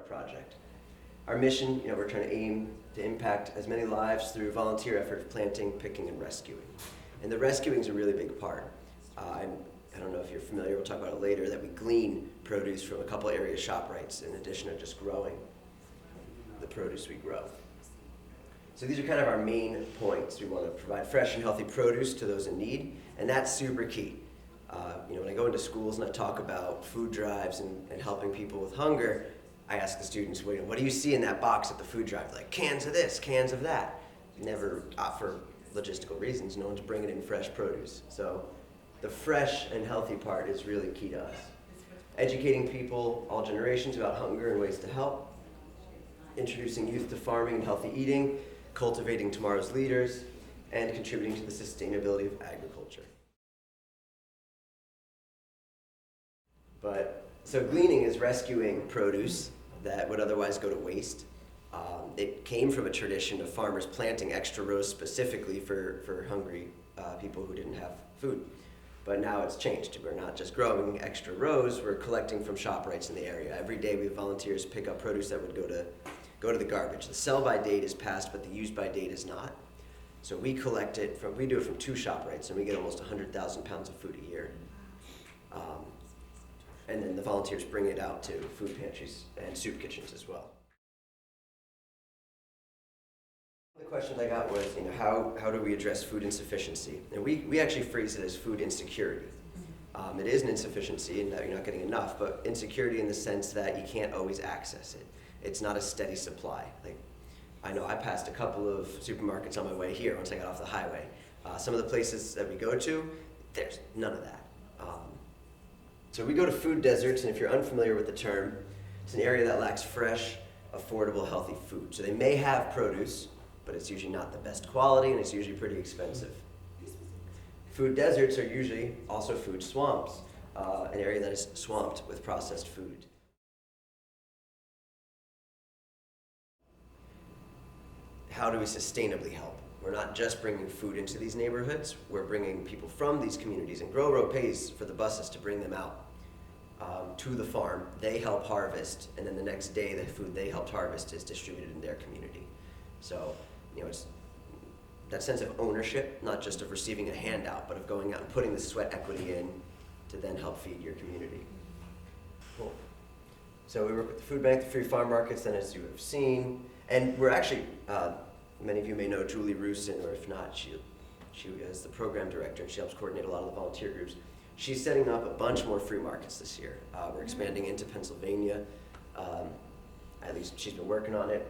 project. Our mission, we're trying to aim to impact as many lives through volunteer effort of planting, picking, and rescuing. And the rescuing is a really big part. I don't know if you're familiar, we'll talk about it later, that we glean produce from a couple area ShopRites in addition to just growing the produce we grow. So these are kind of our main points. We want to provide fresh and healthy produce to those in need, and that's super key. When I go into schools and I talk about food drives and helping people with hunger, I ask the students, what do you see in that box at the food drive? Like cans of this, cans of that. Never, for logistical reasons, no one's bringing in fresh produce. So the fresh and healthy part is really key to us. Educating people, all generations, about hunger and ways to help. Introducing youth to farming and healthy eating. Cultivating tomorrow's leaders. And contributing to the sustainability of agriculture. So gleaning is rescuing produce that would otherwise go to waste. It came from a tradition of farmers planting extra rows specifically for hungry people who didn't have food. But now it's changed. We're not just growing extra rows, we're collecting from ShopRites in the area. Every day we have volunteers pick up produce that would go to the garbage. The sell-by date is passed, but the use-by date is not. So we collect it we do it from 2 ShopRites, and we get almost 100,000 pounds of food a year. And then the volunteers bring it out to food pantries and soup kitchens as well. The question I got was, how do we address food insufficiency? And we actually phrase it as food insecurity. It is an insufficiency in that you're not getting enough, but insecurity in the sense that you can't always access it. It's not a steady supply. I know I passed a couple of supermarkets on my way here once I got off the highway. Some of the places that we go to, there's none of that. So we go to food deserts, and if you're unfamiliar with the term, it's an area that lacks fresh, affordable, healthy food. So they may have produce, but it's usually not the best quality, and it's usually pretty expensive. Food deserts are usually also food swamps, an area that is swamped with processed food. How do we sustainably help? We're not just bringing food into these neighborhoods, we're bringing people from these communities, and Grow Row pays for the buses to bring them out to the farm. They help harvest, and then the next day the food they helped harvest is distributed in their community. So, it's that sense of ownership, not just of receiving a handout, but of going out and putting the sweat equity in to then help feed your community. Cool. So we work with the food bank, the free farm markets, and as you have seen, and we're actually, many of you may know Julie Rusin, or if not, she is the program director, and she helps coordinate a lot of the volunteer groups. She's setting up a bunch more free markets this year. We're expanding into Pennsylvania. At least she's been working on it.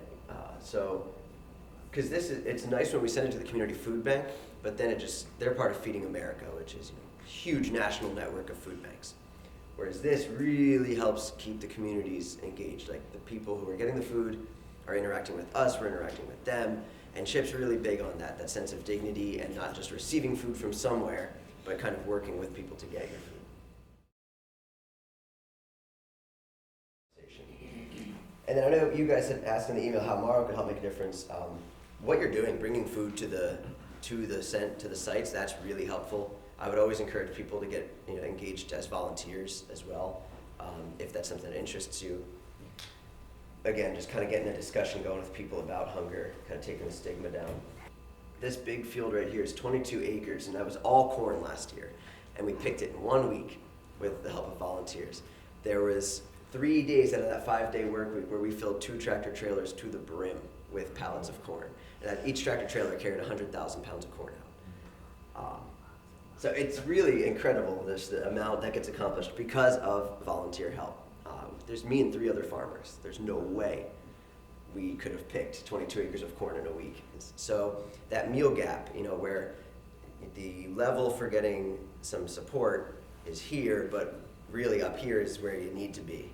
Because it's nice when we send it to the community food bank, but then they're part of Feeding America, which is a huge national network of food banks. Whereas this really helps keep the communities engaged. Like the people who are getting the food are interacting with us, we're interacting with them, and CHIP's really big on that sense of dignity and not just receiving food from somewhere, but kind of working with people to get your food. And then I know you guys had asked in the email how Morrow could help make a difference. What you're doing, bringing food to the sites, that's really helpful. I would always encourage people to get engaged as volunteers as well, if that's something that interests you. Again, just kind of getting a discussion going with people about hunger, kind of taking the stigma down. This big field right here is 22 acres, and that was all corn last year. And we picked it in 1 week with the help of volunteers. There was 3 days out of that 5-day work week where we filled 2 tractor trailers to the brim with pallets of corn. And each tractor trailer carried 100,000 pounds of corn out. So it's really incredible, the amount that gets accomplished because of volunteer help. There's me and 3 other farmers. There's no way we could have picked 22 acres of corn in a week. So that meal gap, where the level for getting some support is here, but really up here is where you need to be.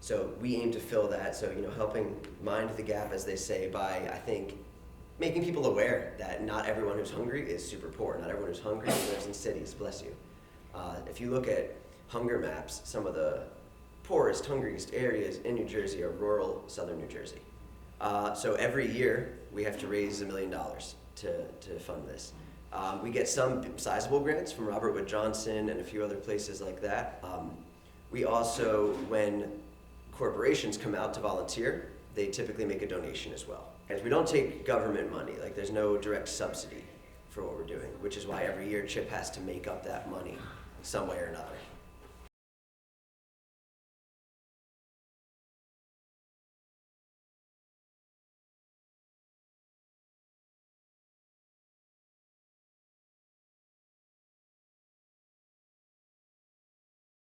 So we aim to fill that. So, helping mind the gap, as they say, by, I think, making people aware that not everyone who's hungry is super poor. Not everyone who's hungry lives in cities, bless you. If you look at hunger maps, some of the poorest, hungriest areas in New Jersey are rural southern New Jersey. So every year we have to raise $1 million to fund this. We get some sizable grants from Robert Wood Johnson and a few other places like that. We also, when corporations come out to volunteer, they typically make a donation as well. And we don't take government money, like there's no direct subsidy for what we're doing, which is why every year CHIP has to make up that money some way or another.